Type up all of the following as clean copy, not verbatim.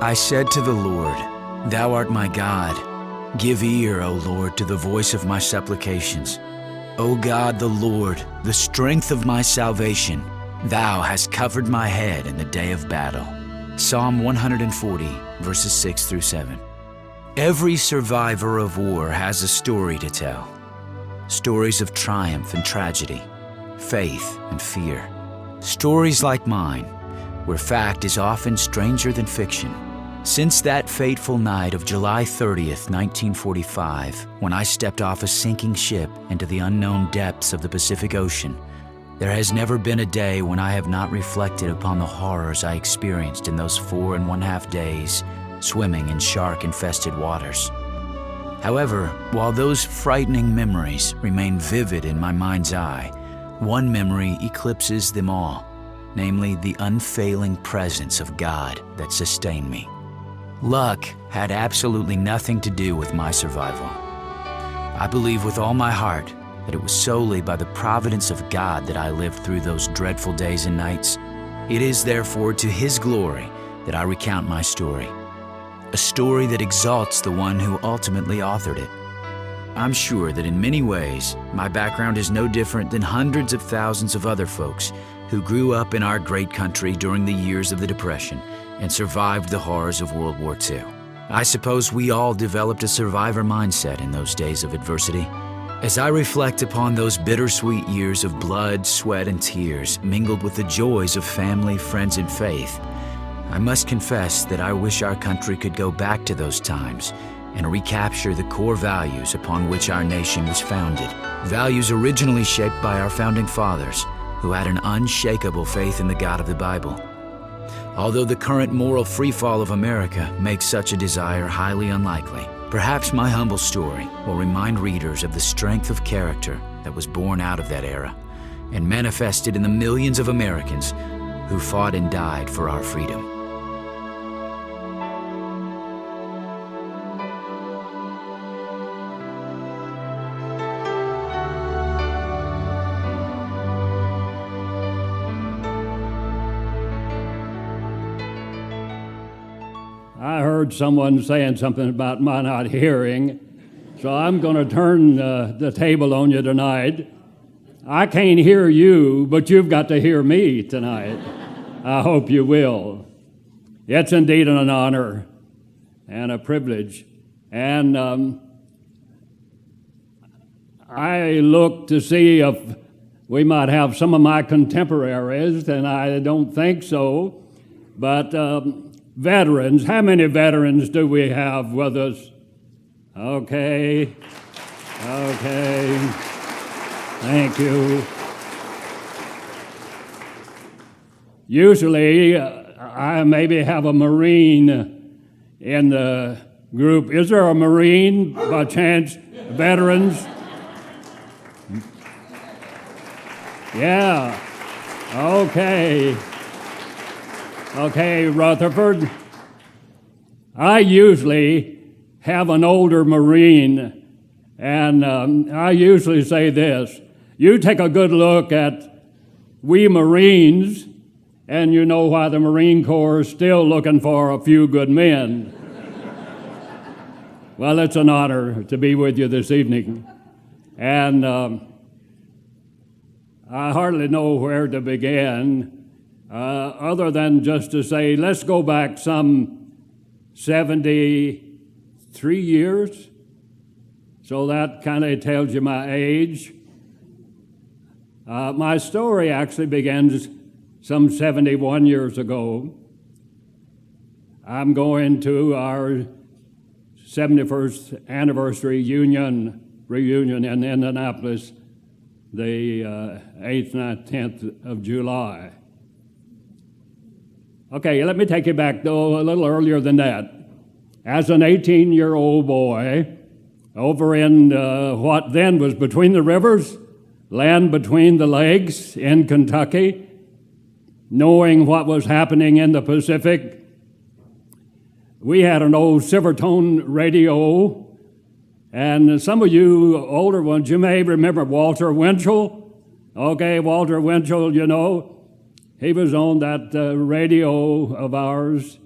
I said to the Lord, Thou art my God. Give ear, O Lord, to the voice of my supplications. O God, the Lord, the strength of my salvation, Thou hast covered my head in the day of battle. Psalm 140, verses 6 through 7. Every survivor of war has a story to tell. Stories of triumph and tragedy, faith and fear. Stories like mine, where fact is often stranger than fiction. Since that fateful night of July 30th, 1945, when I stepped off a sinking ship into the unknown depths of the Pacific Ocean, there has never been a day when I have not reflected upon the horrors I experienced in those 4.5 days swimming in shark-infested waters. However, while those frightening memories remain vivid in my mind's eye, one memory eclipses them all, namely the unfailing presence of God that sustained me. Luck had absolutely nothing to do with my survival. I believe with all my heart that it was solely by the providence of God that I lived through those dreadful days and nights. It is therefore to His glory that I recount my story, a story that exalts the one who ultimately authored it. I'm sure that in many ways, my background is no different than hundreds of thousands of other folks who grew up in our great country during the years of the Depression and survived the horrors of World War II. I suppose we all developed a survivor mindset in those days of adversity. As I reflect upon those bittersweet years of blood, sweat, and tears mingled with the joys of family, friends, and faith, I must confess that I wish our country could go back to those times and recapture the core values upon which our nation was founded. Values originally shaped by our founding fathers, who had an unshakable faith in the God of the Bible. Although the current moral freefall of America makes such a desire highly unlikely, perhaps my humble story will remind readers of the strength of character that was born out of that era and manifested in the millions of Americans who fought and died for our freedom. I heard someone saying something about my not hearing, so I'm going to turn the table on you tonight. I can't hear you, but you've got to hear me tonight. I hope you will. It's indeed an honor and a privilege. And I look to see if we might have some of my contemporaries, and I don't think so, but veterans. How many veterans do we have with us? Okay. Thank you. Usually, I maybe have a Marine in the group. Is there a Marine, by chance? Veterans? Yeah. Okay, Rutherford. I usually have an older Marine, and I usually say this: you take a good look at we Marines, and you know why the Marine Corps is still looking for a few good men. Well, it's an honor to be with you this evening, and I hardly know where to begin. Other than just to say, let's go back some 73 years. So that kind of tells you my age. My story actually begins some 71 years ago. I'm going to our 71st anniversary reunion in Indianapolis, the 8th, 9th, 10th of July. Okay, let me take you back, though, a little earlier than that. As an 18-year-old boy, over in what then was between the rivers, land between the lakes in Kentucky, knowing what was happening in the Pacific, we had an old Silvertone radio, and some of you older ones, you may remember Walter Winchell. Okay, Walter Winchell, you know, he was on that radio of ours,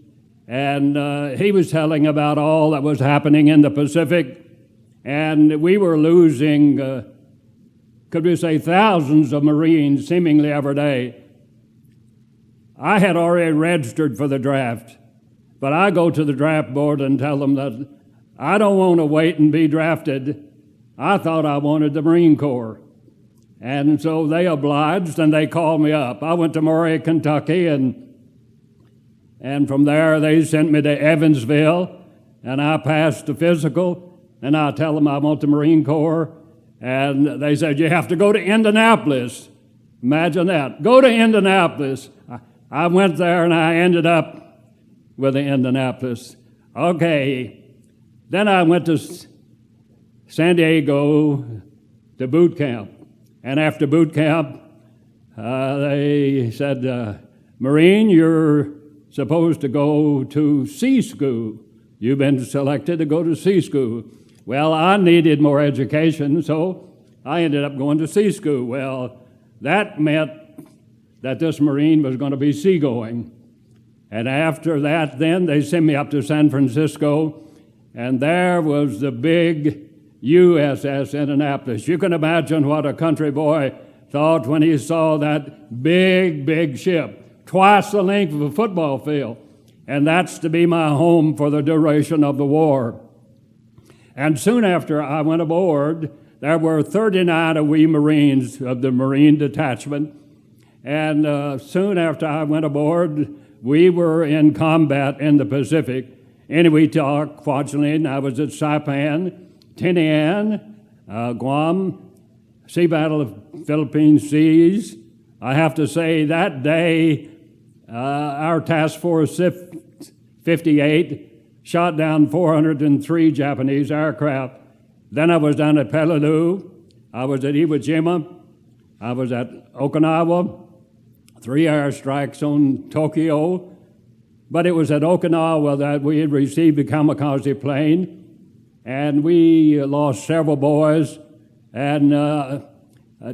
And he was telling about all that was happening in the Pacific, and we were losing, could we say, thousands of Marines seemingly every day. I had already registered for the draft, but I go to the draft board and tell them that I don't want to wait and be drafted. I thought I wanted the Marine Corps. And so they obliged, and they called me up. I went to Murray, Kentucky, and from there they sent me to Evansville, and I passed the physical, and I tell them I want the Marine Corps, and they said, you have to go to Indianapolis. Imagine that. Go to Indianapolis. I went there, and I ended up with the Indianapolis. Okay. Then I went to San Diego to boot camp. And after boot camp, they said, Marine, you're supposed to go to sea school. You've been selected to go to sea school. Well, I needed more education, so I ended up going to sea school. Well, that meant that this Marine was going to be seagoing. And after that, then they sent me up to San Francisco, and there was the big USS Indianapolis. You can imagine what a country boy thought when he saw that big ship, twice the length of a football field. And that's to be my home for the duration of the war. And soon after I went aboard, there were 39 of we Marines of the Marine Detachment. And soon after I went aboard, we were in combat in the Pacific. Anyway, Kwajalein, I was at Saipan, Tinian, Guam, Sea Battle of Philippine Seas. I have to say that day, our Task Force 58 shot down 403 Japanese aircraft. Then I was down at Peleliu. I was at Iwo Jima. I was at Okinawa. 3 airstrikes on Tokyo. But it was at Okinawa that we had received a kamikaze plane, and we lost several boys. And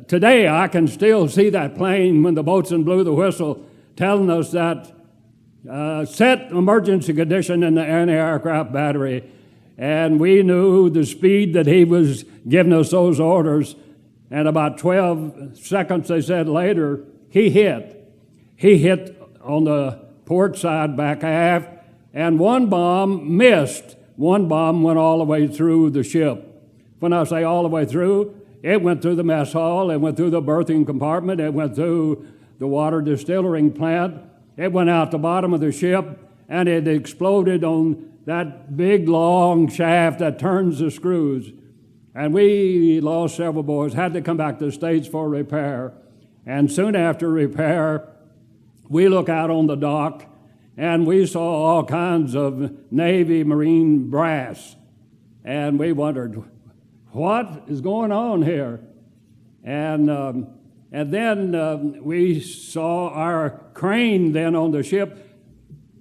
today I can still see that plane when the boatswain blew the whistle, telling us that set emergency condition in the anti-aircraft battery. And we knew the speed that he was giving us those orders. And about 12 seconds, they said later, he hit. He hit on the port side back aft, and one bomb missed. One bomb went all the way through the ship. When I say all the way through, it went through the mess hall, it went through the berthing compartment, it went through the water distilling plant, it went out the bottom of the ship, and it exploded on that big long shaft that turns the screws. And we lost several boys, had to come back to the States for repair. And soon after repair, we look out on the dock, and we saw all kinds of Navy Marine brass. And we wondered, what is going on here? And then we saw our crane then on the ship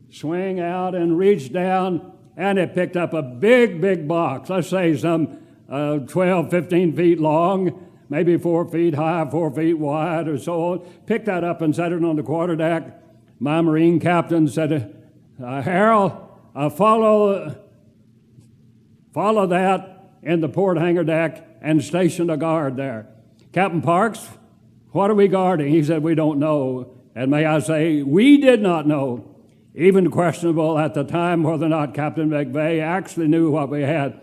swing out and reach down, and it picked up a big box, let's say some 12, 15 feet long, maybe 4 feet high, 4 feet wide or so. Picked that up and set it on the quarterdeck. My Marine captain said, Harrell, follow that in the port hangar deck and station a guard there. Captain Parks, what are we guarding? He said, we don't know. And may I say, we did not know. Even questionable at the time whether or not Captain McVeigh actually knew what we had.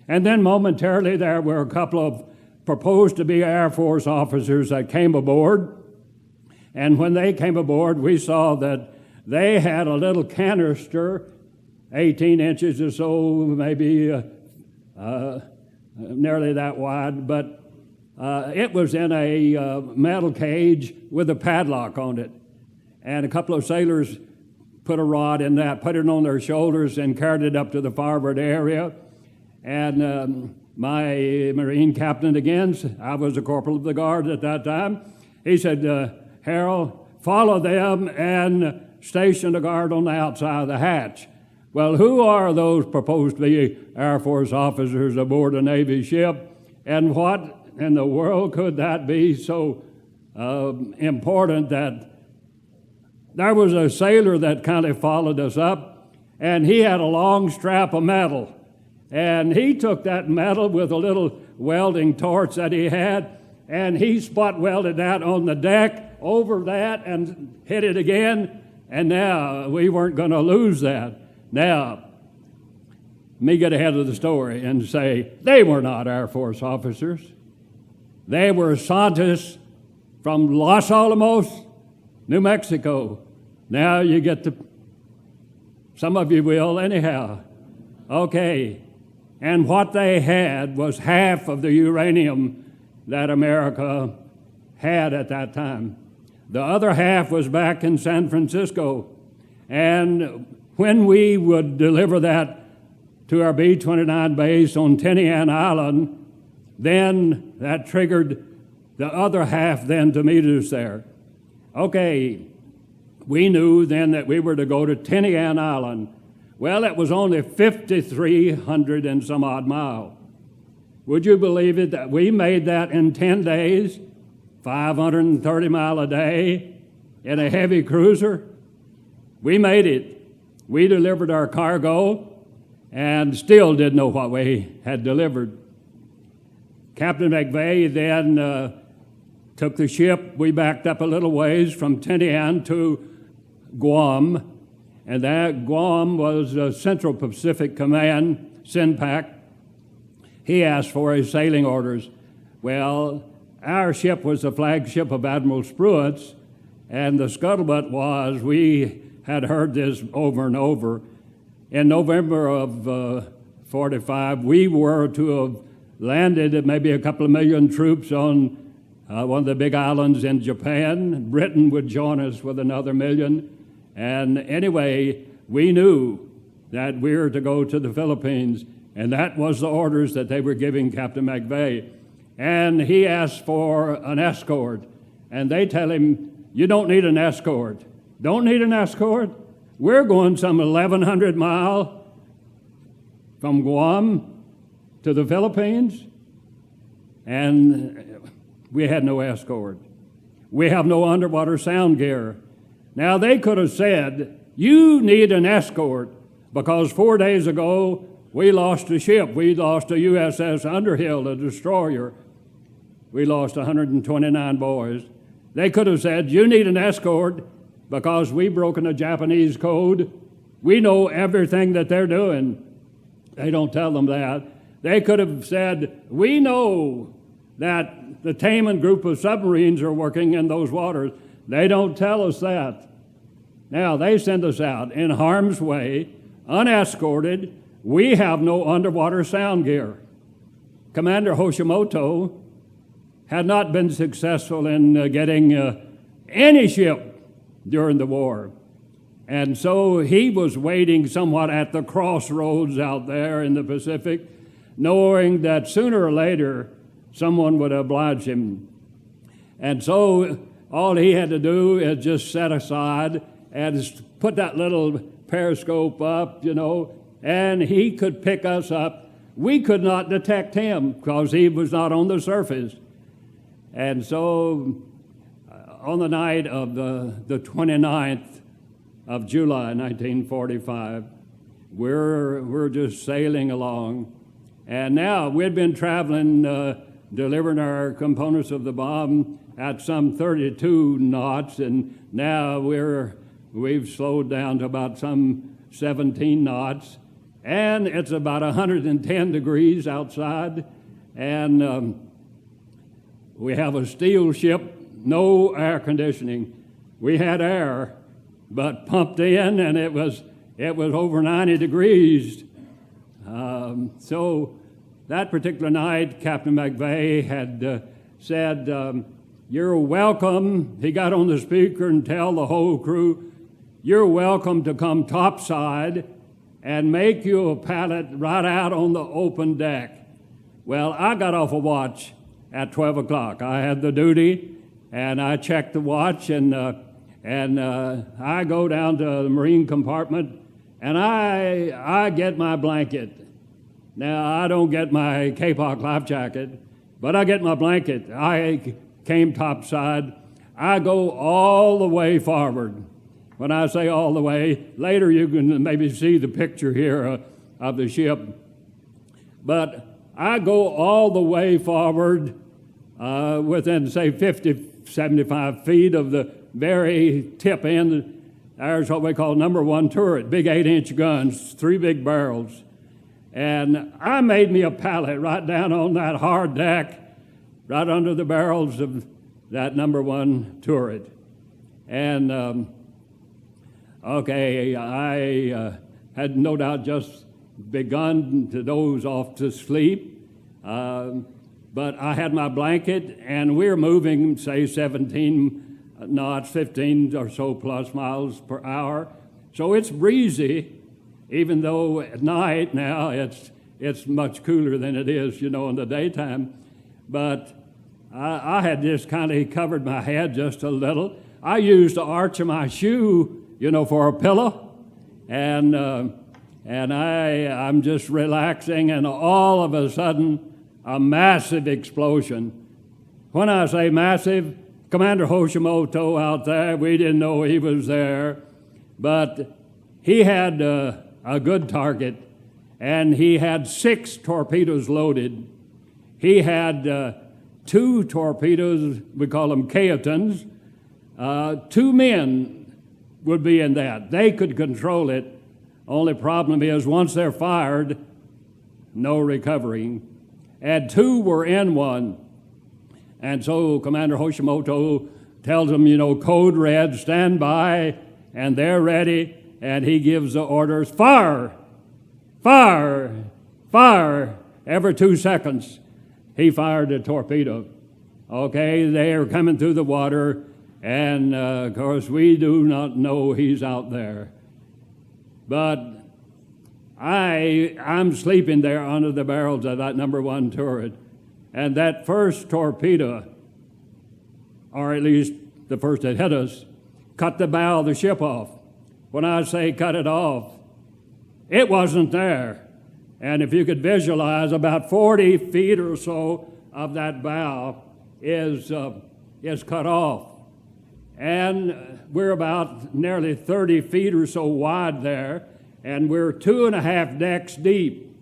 And then momentarily there were a couple of proposed to be Air Force officers that came aboard. And when they came aboard, we saw that they had a little canister, 18 inches or so, maybe nearly that wide, but it was in a metal cage with a padlock on it. And a couple of sailors put a rod in that, put it on their shoulders, and carried it up to the forward area. And my Marine captain again, I was a corporal of the guard at that time, he said, Harrell, follow them and station a guard on the outside of the hatch. Well, who are those proposed to be Air Force officers aboard a Navy ship? And what in the world could that be so important that there was a sailor that kind of followed us up, and he had a long strap of metal. And he took that metal with a little welding torch that he had, and he spot welded that on the deck over that and hit it again, and now we weren't going to lose that. Now, me get ahead of the story and say they were not Air Force officers. They were scientists from Los Alamos, New Mexico. Now you get to, some of you will anyhow. Okay. And what they had was half of the uranium that America had at that time. The other half was back in San Francisco. And when we would deliver that to our B-29 base on Tinian Island, then that triggered the other half then to meet us there. Okay, we knew then that we were to go to Tinian Island. Well, it was only 5,300 and some odd miles. Would you believe it that we made that in 10 days, 530 miles a day in a heavy cruiser? We made it. We delivered our cargo and still didn't know what we had delivered. Captain McVeigh then took the ship. We backed up a little ways from Tinian to Guam, and that Guam was Central Pacific Command, CINPAC. He asked for his sailing orders. Well, our ship was the flagship of Admiral Spruance, and the scuttlebutt was, we had heard this over and over. In November of 45, we were to have landed at maybe a couple of million troops on one of the big islands in Japan. Britain would join us with another million. And anyway, we knew that we were to go to the Philippines, and that was the orders that they were giving Captain McVeigh. And he asked for an escort, and they tell him, you don't need an escort. Don't need an escort? We're going some 1,100 miles from Guam to the Philippines, and we had no escort. We have no underwater sound gear. Now, they could have said, you need an escort, because 4 days ago, we lost a ship. We lost a USS Underhill, a destroyer. We lost 129 boys. They could have said, you need an escort, because we've broken a Japanese code. We know everything that they're doing. They don't tell them that. They could have said, we know that the Taman group of submarines are working in those waters. They don't tell us that. Now, they send us out in harm's way, unescorted. We have no underwater sound gear. Commander Hoshimoto had not been successful in getting any ship during the war. And so he was waiting somewhat at the crossroads out there in the Pacific, knowing that sooner or later someone would oblige him. And so all he had to do is just set aside and put that little periscope up, and he could pick us up. We could not detect him because he was not on the surface. And so on the night of the 29th of July, 1945, we're just sailing along. And now we'd been traveling, delivering our components of the bomb at some 32 knots, and now we've slowed down to about some 17 knots, and it's about 110 degrees outside, and we have a steel ship, no air conditioning. We had air, but pumped in, and it was over 90 degrees. So that particular night, Captain McVeigh had said, you're welcome. He got on the speaker and tell the whole crew, you're welcome to come topside and make you a pallet right out on the open deck. Well, I got off a watch at 12 o'clock. I had the duty, and I checked the watch, and I go down to the marine compartment, and I get my blanket. Now, I don't get my Kapok life jacket, but I get my blanket. I came topside. I go all the way forward, When I say all the way, later you can maybe see the picture here of the ship. But I go all the way forward within, say, 50, 75 feet of the very tip end. There's what we call number one turret, big 8-inch guns, 3 big barrels. And I made me a pallet right down on that hard deck, right under the barrels of that number one turret. And, I had no doubt just begun to doze off to sleep. But I had my blanket, and we were moving, say, 17 knots, 15 or so plus miles per hour. So it's breezy, even though at night now it's much cooler than it is, in the daytime. But I had just kind of covered my head just a little. I used the arch of my shoe, for a pillow, and I'm just relaxing, and all of a sudden, a massive explosion. When I say massive, Commander Hoshimoto out there, we didn't know he was there, but he had a good target, and he had 6 torpedoes loaded. He had 2 torpedoes, we call them Kaotans. 2 men would be in that. They could control it. Only problem is once they're fired, no recovering. And 2 were in one. And so Commander Hoshimoto tells them, code red, stand by, and they're ready, and he gives the orders, fire, fire, fire. Every 2 seconds, he fired a torpedo. Okay, they are coming through the water, and of course, we do not know he's out there. But I'm sleeping there under the barrels of that number one turret. And that first torpedo, or at least the first that hit us, cut the bow of the ship off. When I say cut it off, it wasn't there. And if you could visualize, about 40 feet or so of that bow is cut off. And we're about nearly 30 feet or so wide there, and we're 2.5 decks deep.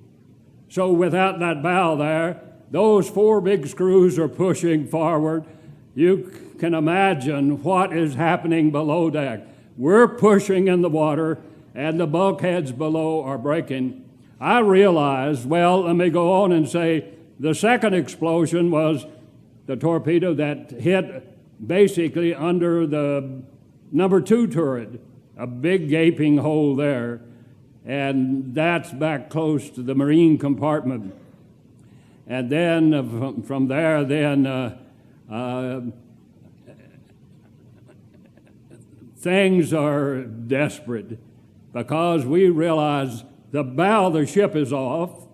So without that bow there, those 4 big screws are pushing forward. You can imagine what is happening below deck. We're pushing in the water, and the bulkheads below are breaking. I realized, let me go on and say, the second explosion was the torpedo that hit basically under the number 2 turret, a big gaping hole there, and that's back close to the marine compartment. And then from there, things are desperate because we realize the bow of the ship is off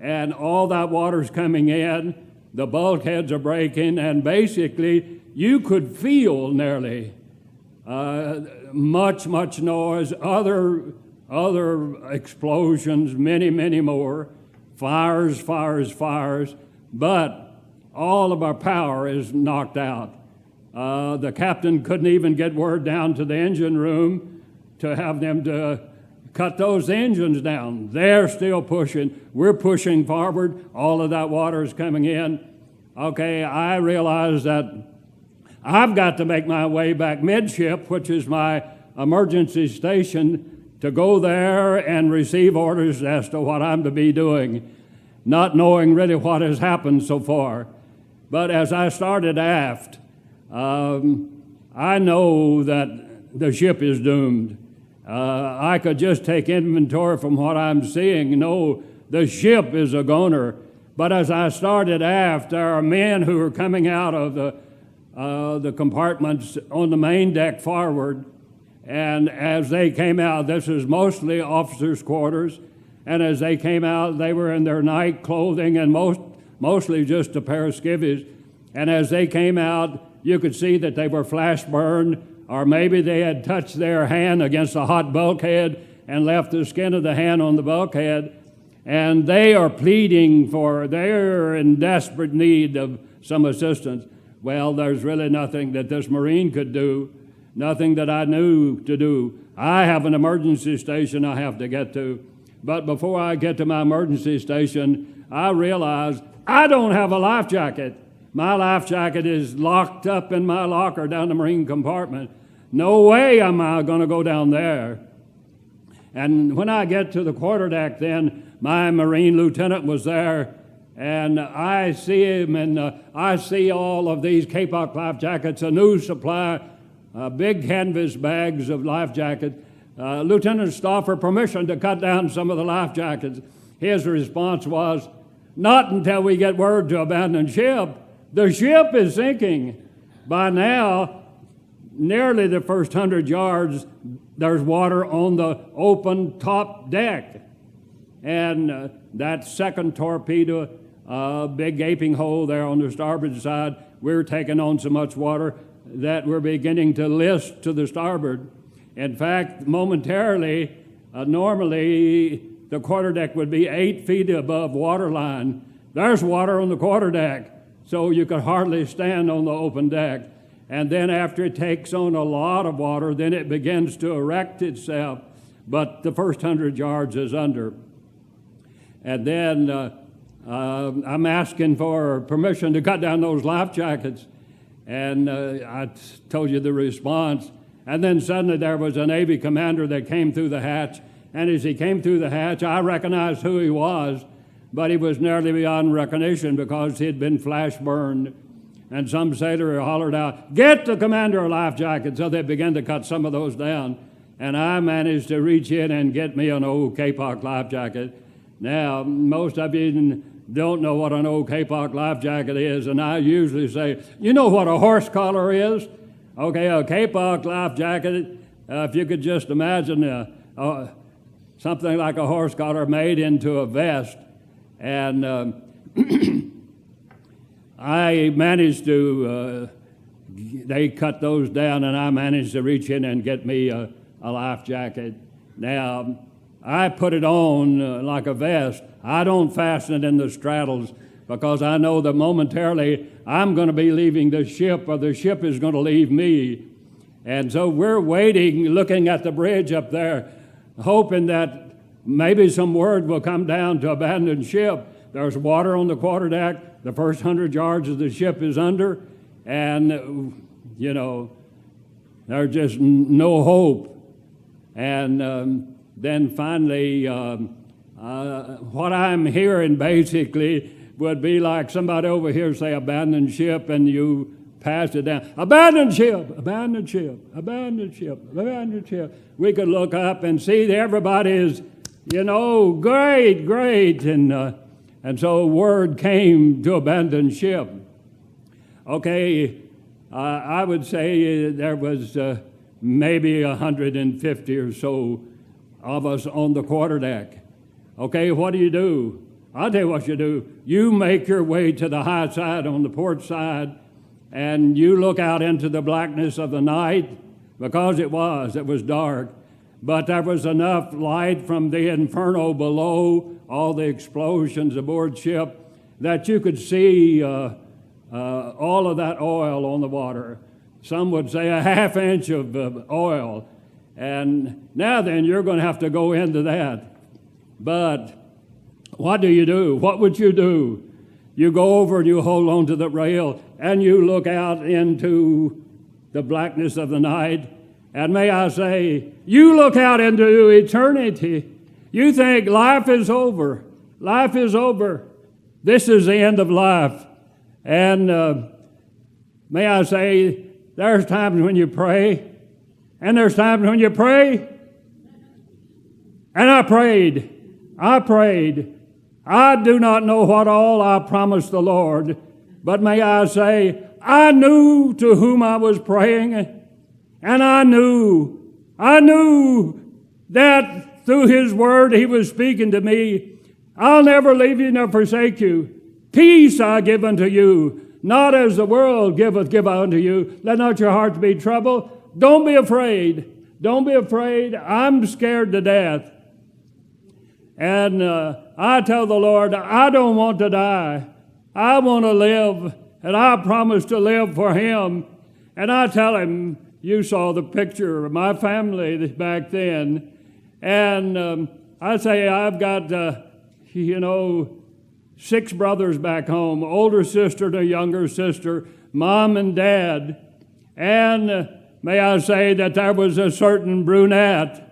and all that water's coming in, the bulkheads are breaking, and basically you could feel nearly much noise, other explosions, many more. Fires, but all of our power is knocked out. The captain couldn't even get word down to the engine room to have them to cut those engines down. They're still pushing. We're pushing forward. All of that water is coming in. Okay, I realize that I've got to make my way back midship, which is my emergency station, to go there and receive orders as to what I'm to be doing, not knowing really what has happened so far. But as I started aft, I know that the ship is doomed. I could just take inventory from what I'm seeing. No, the ship is a goner. But as I started aft, there are men who are coming out of the compartments on the main deck forward. And as they came out, this is mostly officers' quarters, and as they came out, they were in their night clothing and mostly just a pair of skivvies. And as they came out, you could see that they were flash burned, or maybe they had touched their hand against a hot bulkhead and left the skin of the hand on the bulkhead. And they are pleading they're in desperate need of some assistance. Well, there's really nothing that this Marine could do. nothing that I knew to do. I have an emergency station I have to get to. But before I get to my emergency station, I realize I don't have a life jacket. My life jacket is locked up in my locker down the marine compartment. No way am I going to go down there. And when I get to the quarterdeck, then my Marine lieutenant was there, and I see him, and I see all of these Kapok life jackets, a new supply, big canvas bags of life jackets. Lieutenant Stauffer permission to cut down some of the life jackets. His response was, "Not until we get word to abandon ship. The ship is sinking." By now, nearly the first 100 yards, there's water on the open top deck. And that second torpedo, big gaping hole there on the starboard side, we're taking on so much water that we're beginning to list to the starboard. In fact, momentarily, normally the quarterdeck would be 8 feet above waterline. There's water on the quarterdeck, so you could hardly stand on the open deck. And then after it takes on a lot of water, then it begins to erect itself, but the first 100 yards is under. And then I'm asking for permission to cut down those life jackets, and I told you the response. And then suddenly there was a Navy commander that came through the hatch, and as he came through the hatch, I recognized who he was, but he was nearly beyond recognition because he'd been flash burned. And some sailor hollered out, "Get the commander a life jacket!" So they began to cut some of those down. And I managed to reach in and get me an old Kapok life jacket. Now, most of you don't know what an old Kapok life jacket is, and I usually say, you know what a horse collar is? Okay, a Kapok life jacket, if you could just imagine something like a horse collar made into a vest. And I managed to, they cut those down, and I managed to reach in and get me a life jacket. Now, I put it on like a vest. I don't fasten it in the straddles because I know that momentarily I'm going to be leaving the ship, or the ship is going to leave me. And so we're waiting, looking at the bridge up there, hoping that maybe some word will come down to abandon ship. There's water on the quarterdeck. The first 100 yards of the ship is under, and, you know, there's just no hope. And then finally, what I'm hearing basically would be like somebody over here say, abandon ship, and you pass it down. Abandon ship, abandon ship, abandon ship, abandon ship. We could look up and see that everybody is, you know, great, great. And so word came to abandon ship. Okay, I would say there was maybe 150 or so of us on the quarterdeck. Okay, what do? I'll tell you what you do. You make your way to the high side on the port side, and you look out into the blackness of the night, because it was dark, but there was enough light from the inferno below, all the explosions aboard ship, that you could see all of that oil on the water. Some would say a half inch of oil. And now then, you're going to have to go into that. But what do? What would you do? You go over and you hold on to the rail, and you look out into the blackness of the night. And may I say, you look out into eternity. You think life is over. Life is over. This is the end of life. And may I say, there's times when you pray, and there's times when you pray. And I prayed. I do not know what all I promised the Lord, but may I say, I knew to whom I was praying, and I knew that through His Word He was speaking to me. I'll never leave you nor forsake you. Peace I give unto you, not as the world giveth, give I unto you. Let not your hearts be troubled. Don't be afraid. Don't be afraid. I'm scared to death. And I tell the Lord, I don't want to die. I want to live, and I promise to live for Him. And I tell Him, you saw the picture of my family back then. And I say I've got, 6 brothers back home, older sister and a younger sister, mom and dad. And may I say that there was a certain brunette.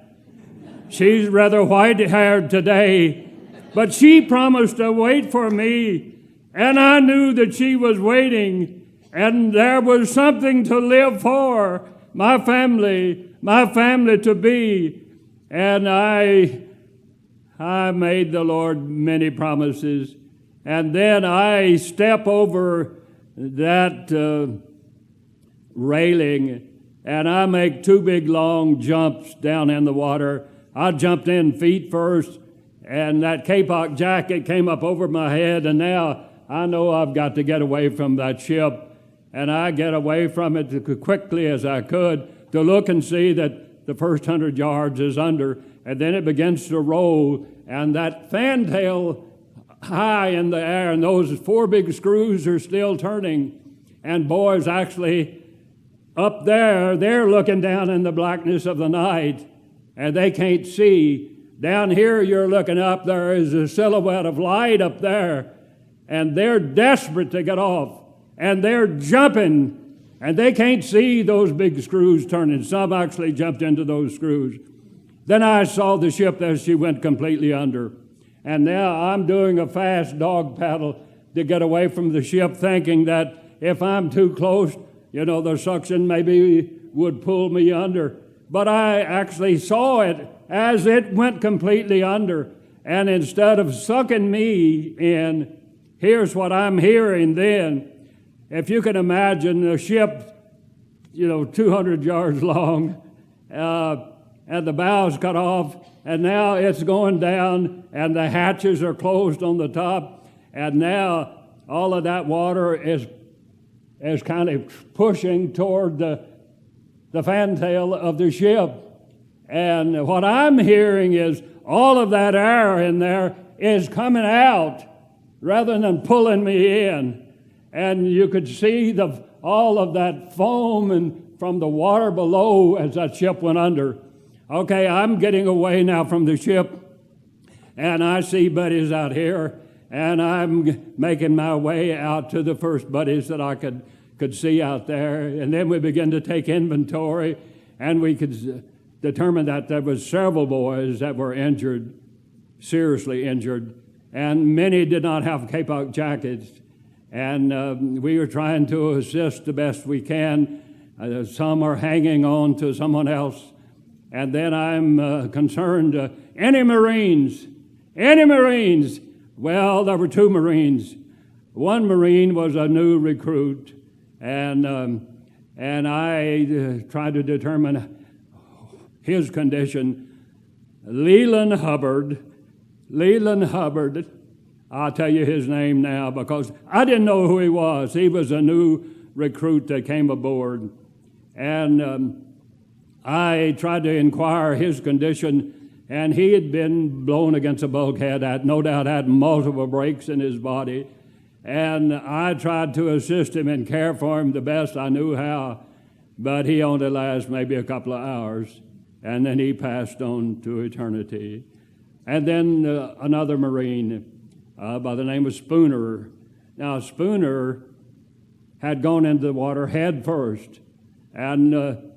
She's rather white-haired today, but she promised to wait for me, and I knew that she was waiting, and there was something to live for, my family to be. And I made the Lord many promises, and then I step over that railing, and I make 2 big long jumps down in the water. I jumped in feet first, and that kapok jacket came up over my head, and now I know I've got to get away from that ship. And I get away from it as quickly as I could to look and see that the first 100 yards is under, and then it begins to roll, and that fantail high in the air, and those 4 big screws are still turning. And boys, actually, up there, they're looking down in the blackness of the night, and they can't see. Down here, you're looking up, there is a silhouette of light up there, and they're desperate to get off, and they're jumping, and they can't see those big screws turning. Some actually jumped into those screws. Then I saw the ship as she went completely under, and now I'm doing a fast dog paddle to get away from the ship, thinking that if I'm too close, the suction maybe would pull me under. But I actually saw it as it went completely under. And instead of sucking me in, here's what I'm hearing then. If you can imagine a ship, 200 yards long, and the bow's cut off, and now it's going down, and the hatches are closed on the top, and now all of that water is kind of pushing toward the fantail of the ship. And what I'm hearing is all of that air in there is coming out rather than pulling me in. And you could see all of that foam and from the water below as that ship went under. Okay, I'm getting away now from the ship, and I see buddies out here, and I'm making my way out to the first buddies that I could see out there. And then we begin to take inventory, and we could determine that there was several boys that were injured, seriously injured, and many did not have kapok jackets. And we were trying to assist the best we can. Some are hanging on to someone else. And then I'm concerned, any Marines? Well, there were 2 Marines. One Marine was a new recruit, and I tried to determine his condition. Leland Hubbard, I'll tell you his name now because I didn't know who he was. He was a new recruit that came aboard. And I tried to inquire his condition, and he had been blown against a bulkhead, no doubt had multiple breaks in his body. And I tried to assist him and care for him the best I knew how, but he only lasted maybe a couple of hours, and then he passed on to eternity. And then another Marine by the name of Spooner. Now, Spooner had gone into the water head first, and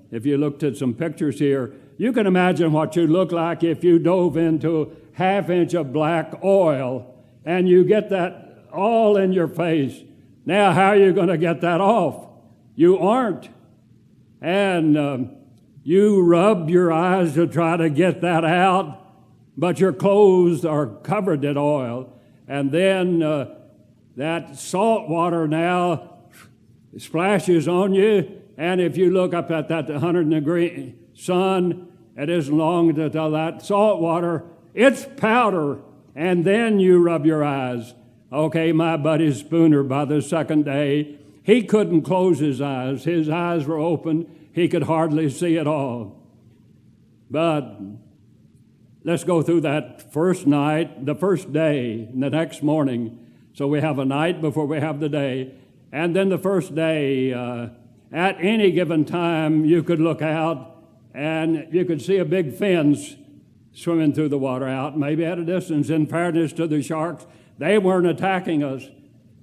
if you looked at some pictures here, you can imagine what you'd look like if you dove into ½ inch of black oil, and you get that all in your face. Now, how are you going to get that off? You aren't. And you rub your eyes to try to get that out, but your clothes are covered in oil. And then that salt water now splashes on you, and if you look up at that 100-degree sun, it isn't long until that salt water, it's powder, and then you rub your eyes. Okay, my buddy Spooner, by the second day, he couldn't close his eyes. His eyes were open. He could hardly see at all. But let's go through that first night, the first day, and the next morning. So we have a night before we have the day. And then the first day, at any given time you could look out and you could see a big fins swimming through the water out, maybe at a distance. In fairness to the sharks, they weren't attacking us,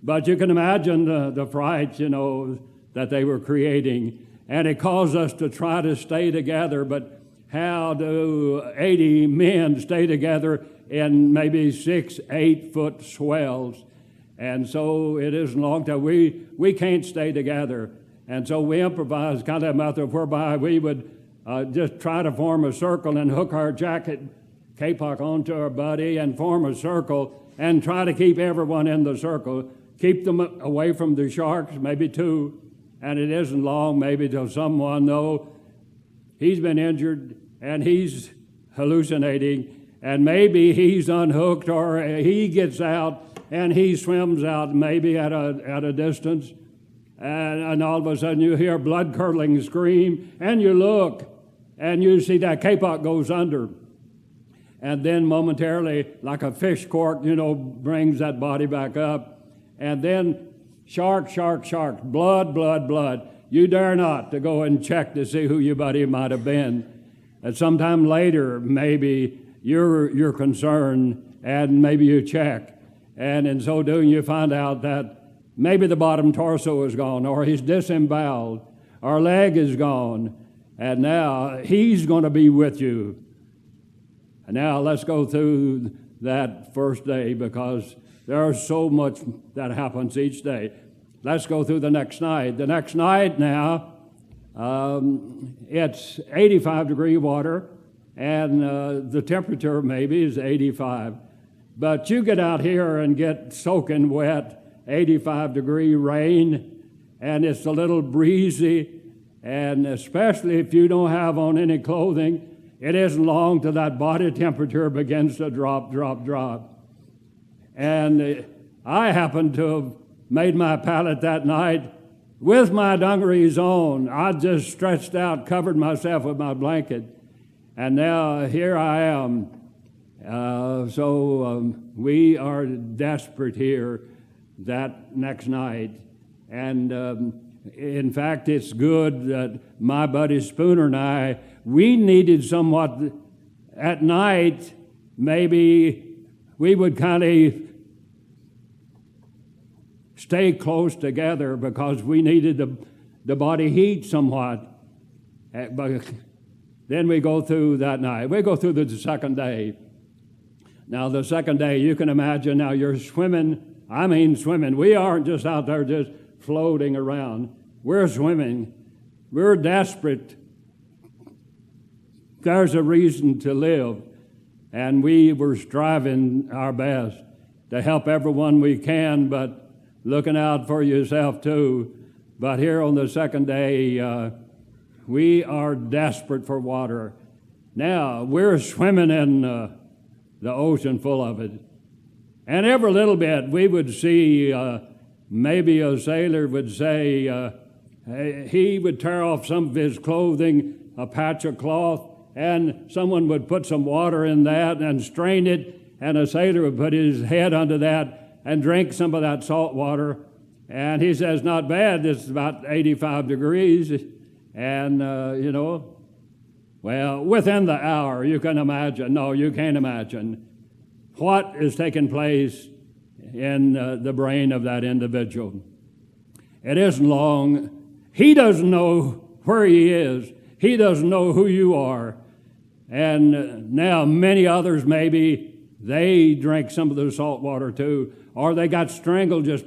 but you can imagine the fright, that they were creating. And it caused us to try to stay together, but how do 80 men stay together in maybe 6-8 foot swells? And so it isn't long till we can't stay together. And so we improvised kind of a method whereby we would just try to form a circle and hook our jacket kapok onto our buddy and form a circle and try to keep everyone in the circle, keep them away from the sharks, maybe two. And it isn't long, maybe till someone, he's been injured and he's hallucinating, and maybe he's unhooked or he gets out and he swims out maybe at a distance, and all of a sudden you hear a blood-curdling scream, and you look and you see that kapok goes under. And then momentarily, like a fish cork, brings that body back up. And then shark, blood. You dare not to go and check to see who your buddy might have been. And sometime later, maybe you're concerned, and maybe you check. And in so doing, you find out that maybe the bottom torso is gone, or he's disemboweled, or leg is gone, and now he's going to be with you. And now let's go through that first day, because there's so much that happens each day. Let's go through the next night. The next night now, it's 85-degree water, and the temperature maybe is 85. But you get out here and get soaking wet, 85-degree rain, and it's a little breezy, and especially if you don't have on any clothing, it isn't long till that body temperature begins to drop. And I happened to have made my pallet that night with my dungarees on. I just stretched out, covered myself with my blanket, and now here I am. So we are desperate here that next night. And in fact, it's good that my buddy Spooner and I, we needed somewhat at night, maybe we would kind of stay close together because we needed the body heat somewhat. But then we go through that night. We go through the second day. Now, the second day, you can imagine now you're swimming. I mean swimming. We aren't just out there just floating around. We're swimming. We're desperate. There's a reason to live. And we were striving our best to help everyone we can, but looking out for yourself too. But here on the second day, we are desperate for water. Now, we're swimming in the ocean full of it. And every little bit we would see, maybe a sailor would say, he would tear off some of his clothing, a patch of cloth, and someone would put some water in that and strain it, and a sailor would put his head under that and drink some of that salt water. And he says, not bad, it's about 85 degrees. And, well, within the hour, you can imagine, no, you can't imagine what is taking place in the brain of that individual. It isn't long. He doesn't know where he is. He doesn't know who you are. And now many others, maybe, they drink some of the salt water too, or they got strangled just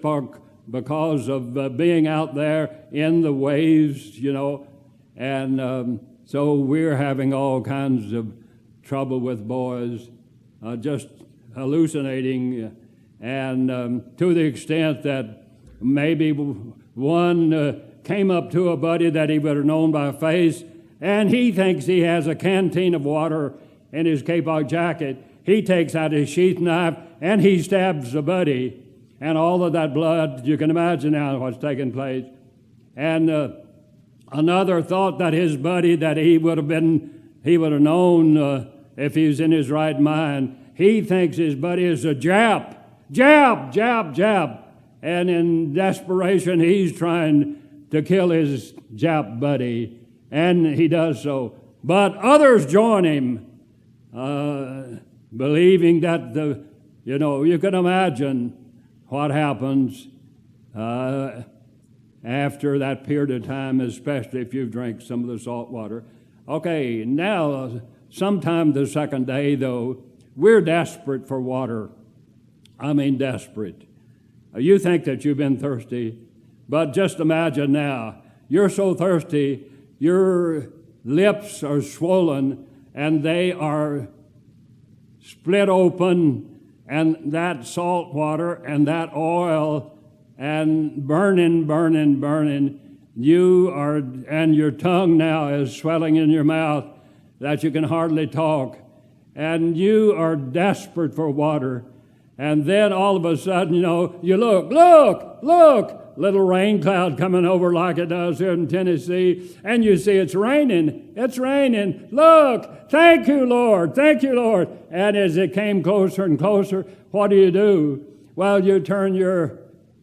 because of being out there in the waves, And so we're having all kinds of trouble with boys, just hallucinating, and to the extent that maybe one came up to a buddy that he would have known by face, and he thinks he has a canteen of water in his kapok jacket. He takes out his sheath knife and he stabs the buddy, and all of that blood, you can imagine now what's taking place. And another thought that his buddy that he would have known if he was in his right mind, he thinks his buddy is a jab, and in desperation he's trying to kill his Jap buddy, and he does so. But others join him, believing that you can imagine what happens after that period of time, especially if you drink some of the salt water. Okay, now, sometime the second day, though, we're desperate for water. I mean, desperate. You think that you've been thirsty, but just imagine now, you're so thirsty, your lips are swollen, and they are split open, and that salt water and that oil and burning, and your tongue now is swelling in your mouth that you can hardly talk, and you are desperate for water. And then all of a sudden, you look, little rain cloud coming over like it does here in Tennessee, and you see it's raining. Look, thank you, Lord. And as it came closer and closer, what do? Well, you turn your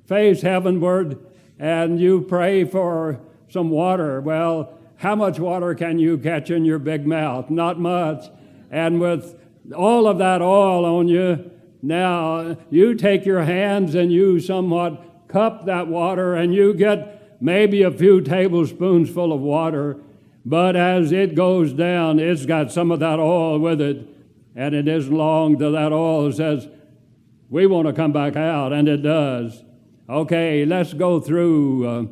face heavenward and you pray for some water. Well, how much water can you catch in your big mouth? Not much. And with all of that oil on you, now you take your hands and you somewhat cup that water, and you get maybe a few tablespoons full of water, but as it goes down, it's got some of that oil with it, and it isn't long till that oil says, we want to come back out, and it does. Okay, let's go through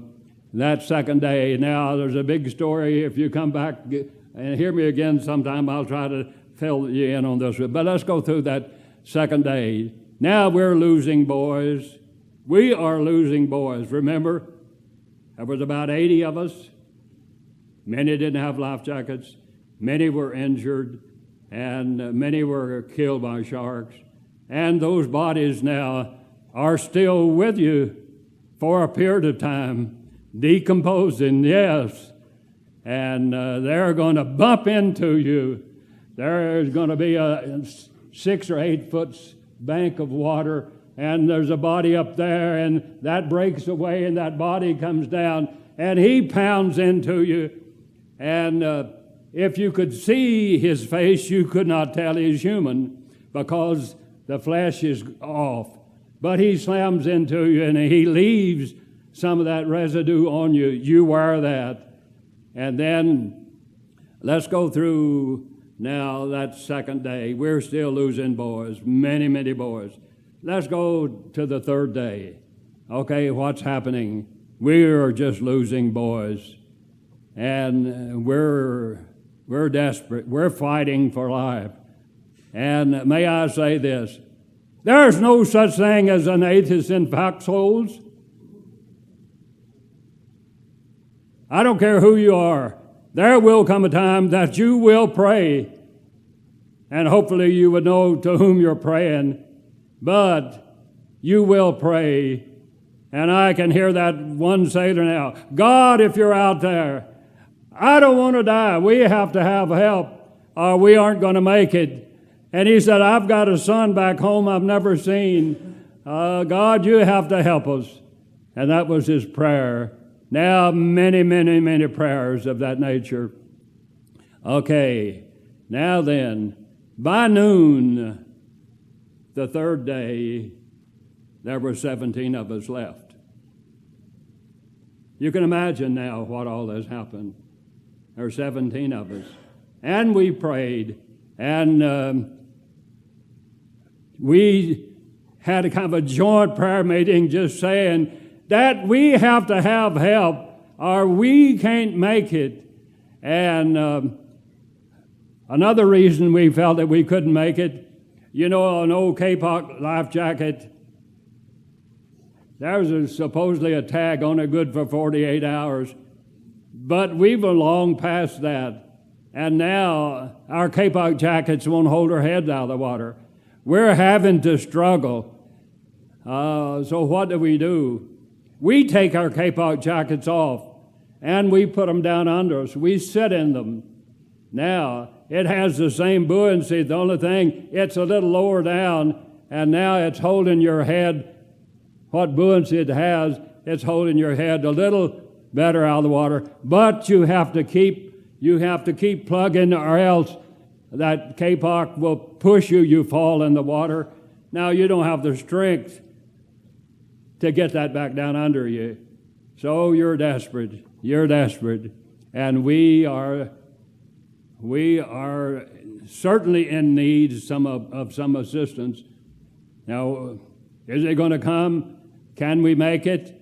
that second day. Now, there's a big story. If you come back and hear me again sometime, I'll try to fill you in on this. But let's go through that second day. Now we're losing boys. We are losing boys. Remember, there was about 80 of us. Many didn't have life jackets. Many were injured, and many were killed by sharks. And those bodies now are still with you for a period of time, decomposing, yes. And they're going to bump into you. There's going to be a 6 or 8 foot bank of water, and there's a body up there, and that breaks away, and that body comes down, and he pounds into you. And if you could see his face, you could not tell he's human because the flesh is off. But he slams into you, and he leaves some of that residue on you. You wear that. And then let's go through now that second day. We're still losing boys, many boys. Let's go to the third day. Okay, what's happening? We're just losing boys. And we're desperate. We're fighting for life. And may I say this, there's no such thing as an atheist in foxholes. I don't care who you are. There will come a time that you will pray, and hopefully you would know to whom you're praying, but you will pray. And I can hear that one sailor now, God, if you're out there, I don't want to die. We have to have help, or we aren't going to make it. And he said, I've got a son back home I've never seen. God, you have to help us. And that was his prayer. Now, many prayers of that nature. Okay, now then, by noon, the third day, there were 17 of us left. You can imagine now what all has happened. There were 17 of us. And we prayed, and we had a kind of a joint prayer meeting just saying that we have to have help or we can't make it. And another reason we felt that we couldn't make it, an old Kapok life jacket, there was supposedly a tag on it good for 48 hours, but we've long past that. And now our Kapok jackets won't hold our heads out of the water. We're having to struggle. So what do? We take our Kapok jackets off and we put them down under us. We sit in them. Now, it has the same buoyancy. The only thing, it's a little lower down, and now it's holding your head. What buoyancy it has, it's holding your head a little better out of the water. But you have to keep plugging, or else that kapok will push you. You fall in the water. Now you don't have the strength to get that back down under you. So you're desperate. You're desperate. And we are certainly in need of some assistance. Now, is it going to come? Can we make it?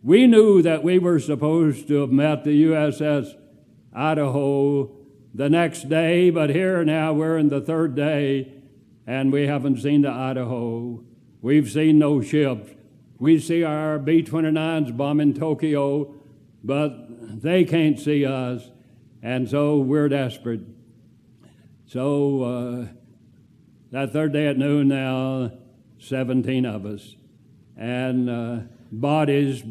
We knew that we were supposed to have met the USS Idaho the next day, but here now we're in the third day, and we haven't seen the Idaho. We've seen no ships. We see our B-29s bombing Tokyo, but they can't see us, and so we're desperate. So that third day at noon now, 17 of us, and bodies.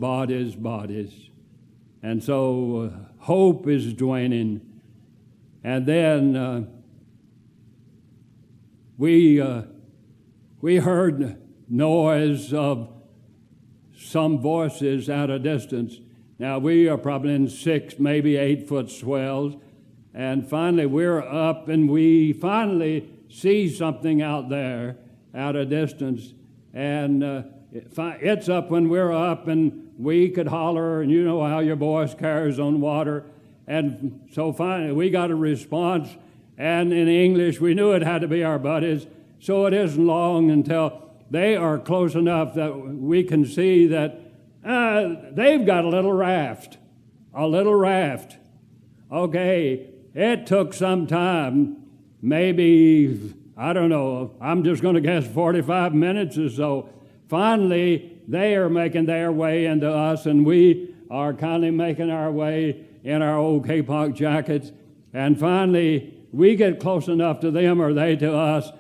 And so hope is waning. And then we heard noise of some voices at a distance. Now we are probably in 6, maybe 8 foot swells, and finally we're up, and we finally see something out there at a distance, and it's up when we're up, and we could holler, and you know how your voice carries on water. And so finally we got a response, and in English we knew it had to be our buddies. So it isn't long until they are close enough that we can see that they've got a little raft. Okay, it took some time, maybe, I don't know, I'm just going to guess 45 minutes or so. Finally, they are making their way into us, and we are kind of making our way in our old kapok jackets. And finally, we get close enough to them, or they to us,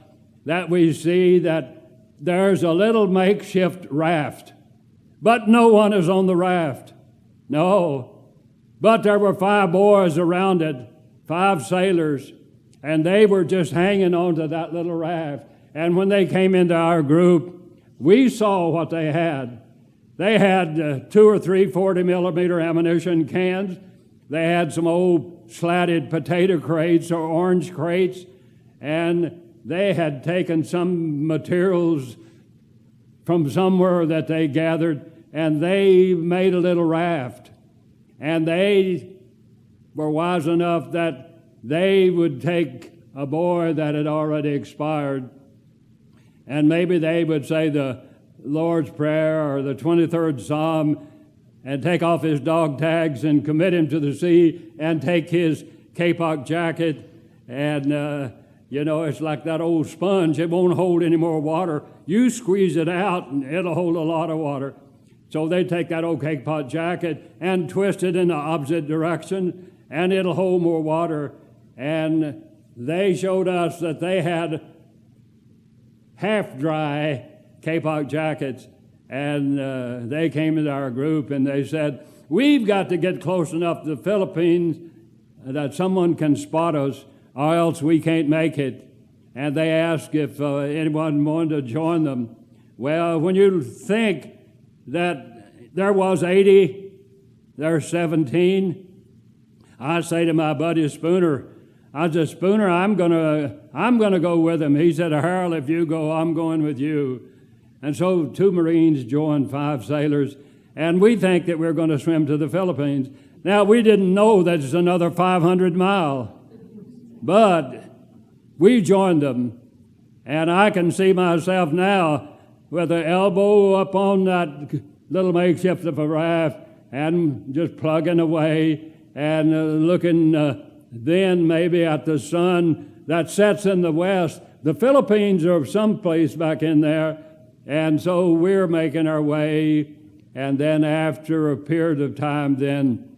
that we see that there's a little makeshift raft. But no one is on the raft. No. But there were 5 boys around it, 5 sailors, and they were just hanging on to that little raft. And when they came into our group, we saw what they had. They had 2 or 3 40-millimeter ammunition cans. They had some old slatted potato crates or orange crates, and they had taken some materials from somewhere that they gathered, and they made a little raft. And they were wise enough that they would take a boy that had already expired, and maybe they would say the Lord's Prayer or the 23rd Psalm and take off his dog tags and commit him to the sea and take his kapok jacket. And, it's like that old sponge. It won't hold any more water. You squeeze it out and it'll hold a lot of water. So they take that old kapok jacket and twist it in the opposite direction, and it'll hold more water. And they showed us that they had half-dry kapok jackets, and they came into our group and they said, we've got to get close enough to the Philippines that someone can spot us, or else we can't make it. And they asked if anyone wanted to join them. Well, when you think that there was 80, there's 17, I say to my buddy Spooner, I said, Spooner, I'm gonna go with him. He said, Harrell, if you go, I'm going with you. And so 2 Marines joined 5 sailors, and we think that we're going to swim to the Philippines. Now, we didn't know that it's another 500 miles, but we joined them, and I can see myself now with an elbow up on that little makeshift of a raft and just plugging away and looking then maybe at the sun that sets in the west. The Philippines are someplace back in there, and so we're making our way. And then after a period of time, then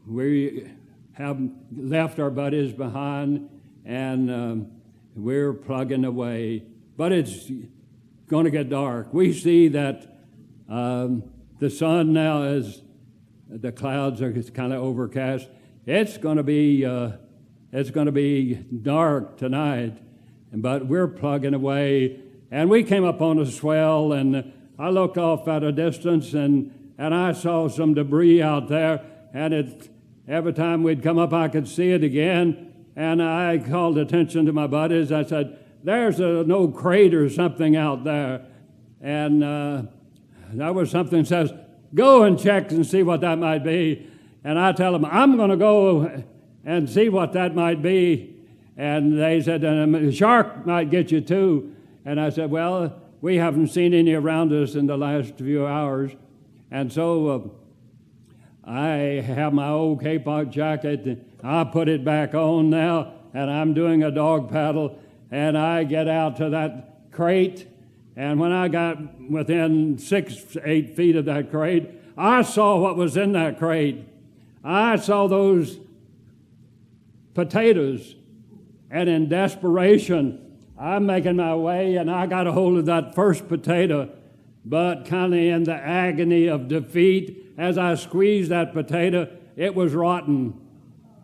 we have left our buddies behind, and we're plugging away. But it's going to get dark. We see that the sun now, as the clouds are kind of overcast, it's going to be dark tonight. But we're plugging away, And we came up on a swell, and I looked off at a distance, and I saw some debris out there, and every time we'd come up, I could see it again, and I called attention to my buddies. I said, there's an old crate or something out there, and that was something that says, go and check and see what that might be. And I tell them, I'm going to go and see what that might be. And they said, a shark might get you too. And I said, well, we haven't seen any around us in the last few hours. And so I have my old kapok jacket, and I put it back on now, and I'm doing a dog paddle, and I get out to that crate. And when I got within 6-8 feet of that crate, I saw what was in that crate. I saw those potatoes, and in desperation, I'm making my way, and I got a hold of that first potato, but kind of in the agony of defeat, as I squeezed that potato, it was rotten,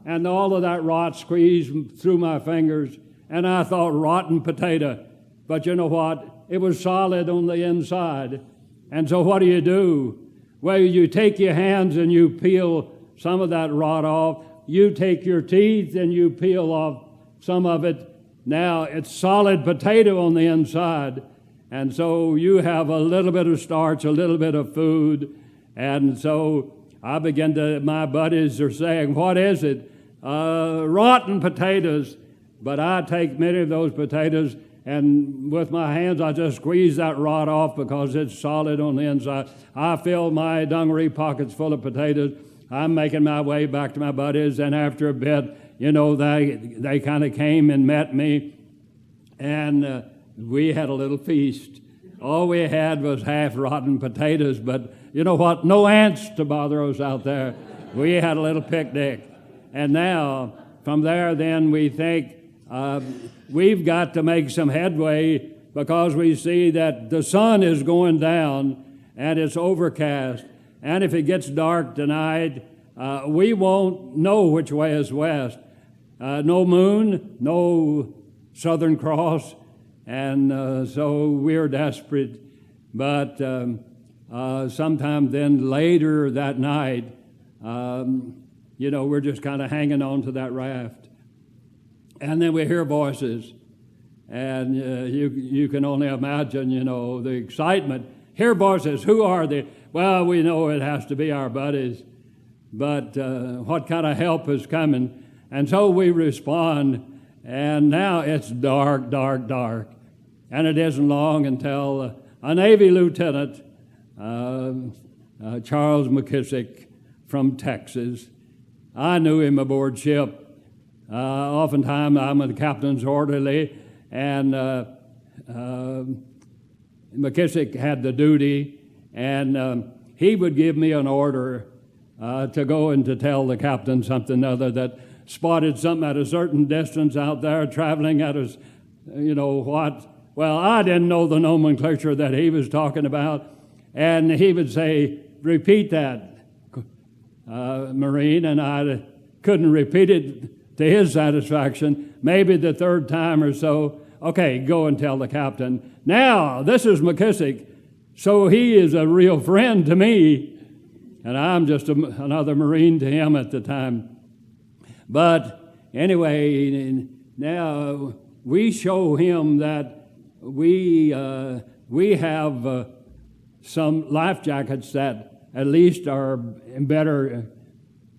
and all of that rot squeezed through my fingers, and I thought, rotten potato. But you know what? It was solid on the inside. And so what do? Well, you take your hands and you peel some of that rot off. You take your teeth and you peel off some of it. Now, it's solid potato on the inside. And so you have a little bit of starch, a little bit of food. And so my buddies are saying, what is it? Rotten potatoes. But I take many of those potatoes, and with my hands, I just squeeze that rot off because it's solid on the inside. I fill my dungaree pockets full of potatoes. I'm making my way back to my buddies, and after a bit, they kind of came and met me, and we had a little feast. All we had was half-rotten potatoes, but you know what? No ants to bother us out there. We had a little picnic. And now, from there, then, we think, we've got to make some headway because we see that the sun is going down and it's overcast. And if it gets dark tonight, we won't know which way is west. No moon, no Southern Cross, and so we're desperate. But sometime then later that night, we're just kind of hanging on to that raft. And then we hear voices, and you can only imagine, the excitement. Hear voices. Who are they? Well, we know it has to be our buddies, but what kind of help is coming? And so we respond, and now it's dark, dark, dark. And it isn't long until a Navy lieutenant, Charles McKissick from Texas, I knew him aboard ship. Oftentimes I'm the captain's orderly, and McKissick had the duty, and he would give me an order to go and to tell the captain something other that spotted something at a certain distance out there, traveling at a, what. Well, I didn't know the nomenclature that he was talking about, and he would say, repeat that, Marine, and I couldn't repeat it to his satisfaction. Maybe the third time or so, okay, go and tell the captain. Now, this is McKissick, so he is a real friend to me, and I'm just another Marine to him at the time. But anyway, now we show him that we have some life jackets that at least are in better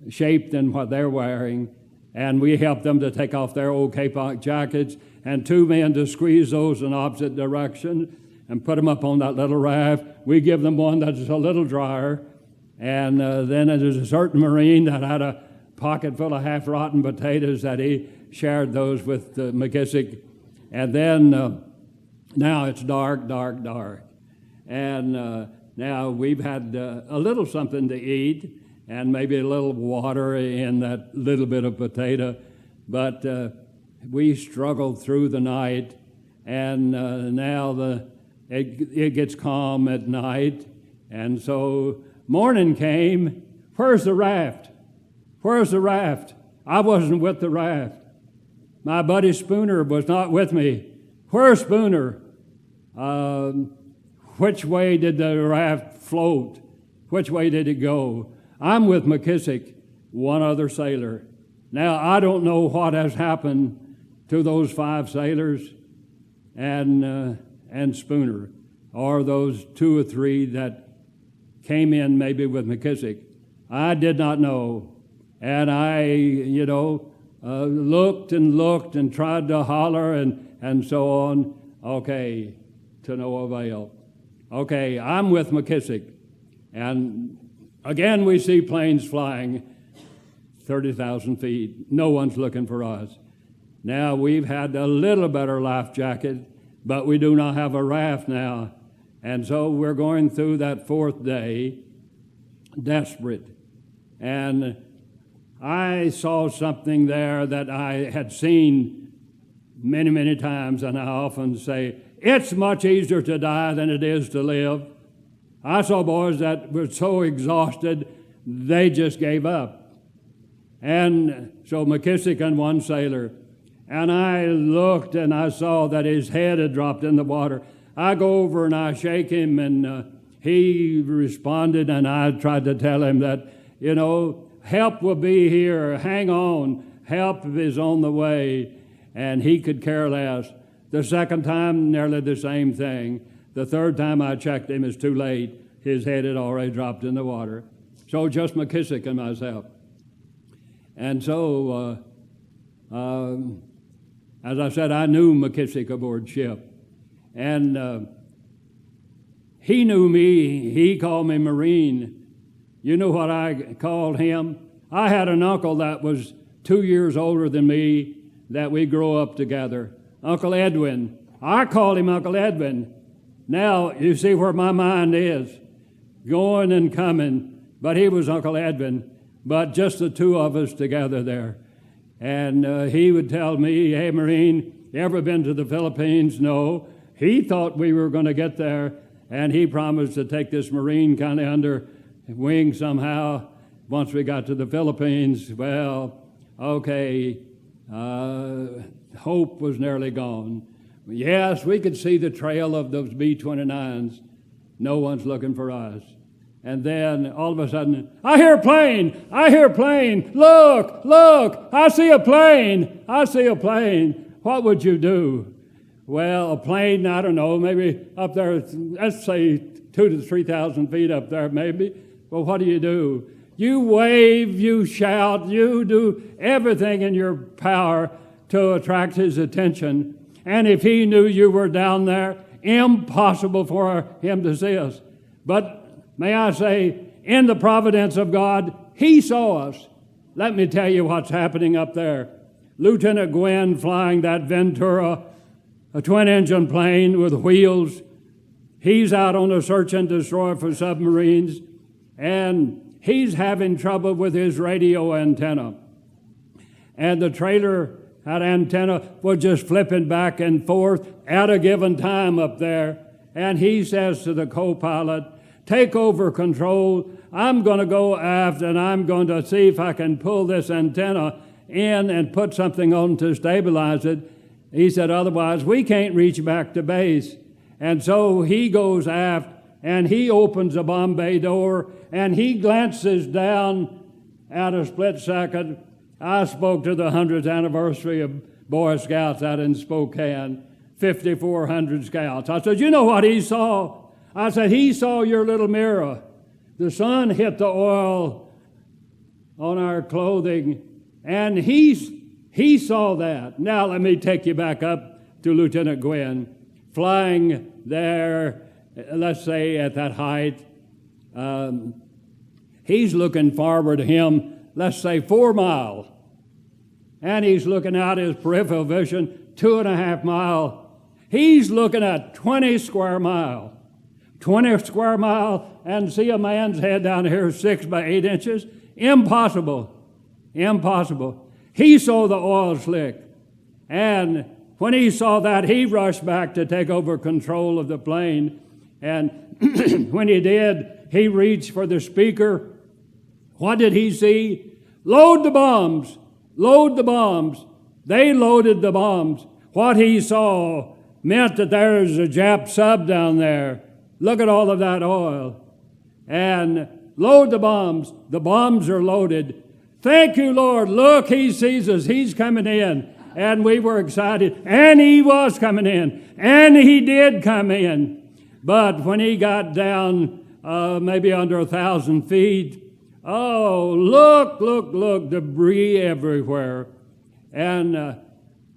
shape than what they're wearing, and we help them to take off their old kapok jackets, and two men to squeeze those in opposite directions and put them up on that little raft. We give them one that's a little drier, and then there's a certain Marine that had a pocket full of half-rotten potatoes that he shared those with McKissick. And then now it's dark, dark, dark. And now we've had a little something to eat and maybe a little water in that little bit of potato. But we struggled through the night, and now it gets calm at night. And so morning came. Where's the raft? Where's the raft? I wasn't with the raft. My buddy Spooner was not with me. Where's Spooner? Which way did the raft float? Which way did it go? I'm with McKissick, one other sailor. Now, I don't know what has happened to those 5 sailors and Spooner, or those 2 or 3 that came in maybe with McKissick. I did not know. And I, looked and tried to holler and so on. Okay, to no avail. Okay, I'm with McKissick. And again, we see planes flying 30,000 feet. No one's looking for us. Now, we've had a little better life jacket, but we do not have a raft now. And so we're going through that 4th day, desperate. And I saw something there that I had seen many, many times, and I often say, it's much easier to die than it is to live. I saw boys that were so exhausted, they just gave up. And so McKissick and one sailor, and I looked and I saw that his head had dropped in the water. I go over and I shake him, and he responded, and I tried to tell him that, help will be here, hang on, help is on the way, and he could care less. The second time, nearly the same thing. The third time I checked him, it's too late. His head had already dropped in the water. So just McKissick and myself. And so, as I said, I knew McKissick aboard ship. And he knew me. He called me Marine. You know what I called him? I had an uncle that was 2 years older than me that we grew up together. Uncle Edwin. I called him Uncle Edwin. Now, you see where my mind is, going and coming. But he was Uncle Edwin, but just the 2 of us together there. And he would tell me, hey, Marine, you ever been to the Philippines? No. He thought we were going to get there, and he promised to take this Marine kind of under wing somehow once we got to the Philippines. Well, okay, hope was nearly gone. Yes, we could see the trail of those B-29s. No one's looking for us. And then all of a sudden, I hear a plane! I hear a plane! Look! Look! I see a plane! I see a plane! What would you do? Well, a plane, I don't know, maybe up there, let's say 2,000 to 3,000 feet up there maybe. Well, what do? You wave, you shout, you do everything in your power to attract his attention. And if he knew you were down there, impossible for him to see us. But may I say, in the providence of God, he saw us. Let me tell you what's happening up there. Lieutenant Gwynn flying that Ventura, a twin-engine plane with wheels. He's out on a search and destroy for submarines, and he's having trouble with his radio antenna. And the trailer, that antenna, was just flipping back and forth at a given time up there. And he says to the co-pilot, take over control. I'm going to go aft, and I'm going to see if I can pull this antenna in and put something on to stabilize it. He said, otherwise, we can't reach back to base. And so he goes aft, and he opens a bomb bay door, and he glances down at a split second. I spoke to the 100th anniversary of Boy Scouts out in Spokane, 5,400 scouts. I said, you know what he saw? I said, he saw your little mirror. The sun hit the oil on our clothing, and he saw that. Now let me take you back up to Lieutenant Gwynn, flying there, let's say at that height. He's looking forward to him, let's say 4 miles. And he's looking out his peripheral vision, 2.5 miles. He's looking at 20 square mile. 20 square mile, and see a man's head down here 6 by 8 inches? Impossible. Impossible. He saw the oil slick. And when he saw that, he rushed back to take over control of the plane. And when he did, he reached for the speaker. What did he see? Load the bombs. Load the bombs. They loaded the bombs. What he saw meant that there's a Jap sub down there. Look at all of that oil. And load the bombs. The bombs are loaded. Thank you, Lord. Look, he sees us. He's coming in. And we were excited. And he was coming in. And he did come in. But when he got down maybe under 1,000 feet, oh, look, debris everywhere. And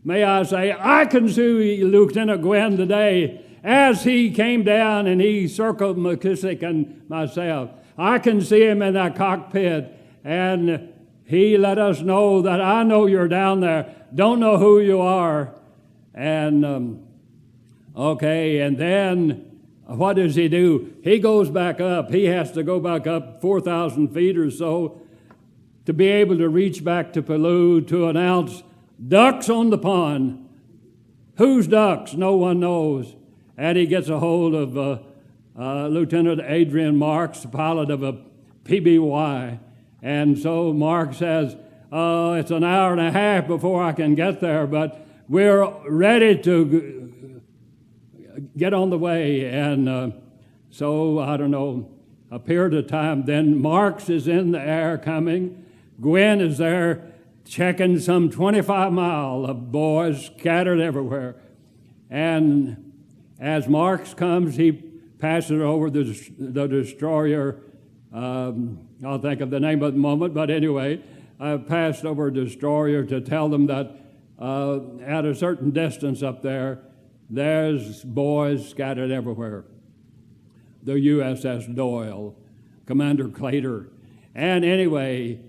may I say, I can see Lieutenant Gwynn today as he came down and he circled McKissick and myself. I can see him in that cockpit, and he let us know that I know you're down there. Don't know who you are. And, okay, and then what does he do? He goes back up. He has to go back up 4,000 feet or so to be able to reach back to Pellew to announce ducks on the pond. Whose ducks? No one knows. And he gets a hold of Lieutenant Adrian Marks, the pilot of a PBY. And so Mark says, it's an hour and a half before I can get there, but we're ready to get on the way. And so, I don't know, a period of time, then Marks is in the air coming. Gwynn is there checking some 25 miles of boys scattered everywhere. And as Marks comes, he passes over the destroyer. I'll think of the name at the moment, but anyway, I passed over a destroyer to tell them that at a certain distance up there, there's boys scattered everywhere. The USS Doyle, Commander Clater. And anyway,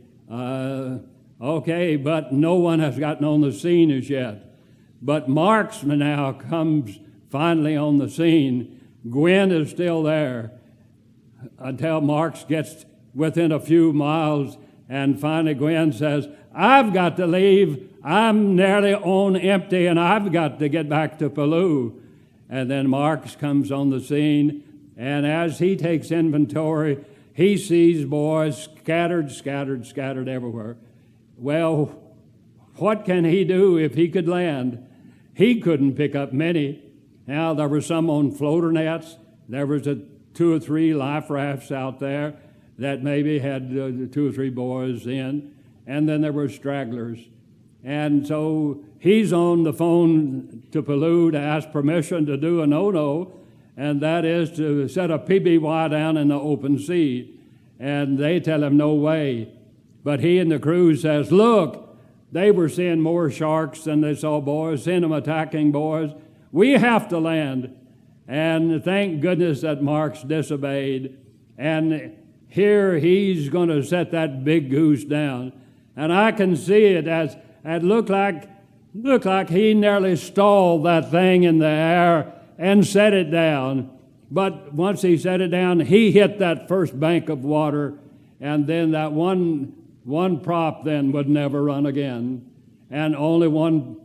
okay, but no one has gotten on the scene as yet. But Marks now comes finally on the scene. Gwynn is still there until Marks gets within a few miles, and finally Gwynn says, I've got to leave. I'm nearly on empty, and I've got to get back to Pellew. And then Marks comes on the scene, and as he takes inventory, he sees boys scattered everywhere. Well, what can he do if he could land? He couldn't pick up many. Now, there were some on floater nets. There was 2 or 3 life rafts out there that maybe had 2 or 3 boys in, and then there were stragglers. And so he's on the phone to Pellew to ask permission to do a no-no, and that is to set a PBY down in the open sea. And they tell him no way. But he and the crew says, look, they were seeing more sharks than they saw boys, seeing them attacking boys. We have to land. And thank goodness that Marks disobeyed. And here he's going to set that big goose down. And I can see it as it looked like he nearly stalled that thing in the air and set it down. But once he set it down, he hit that first bank of water, and then that one prop then would never run again, and only one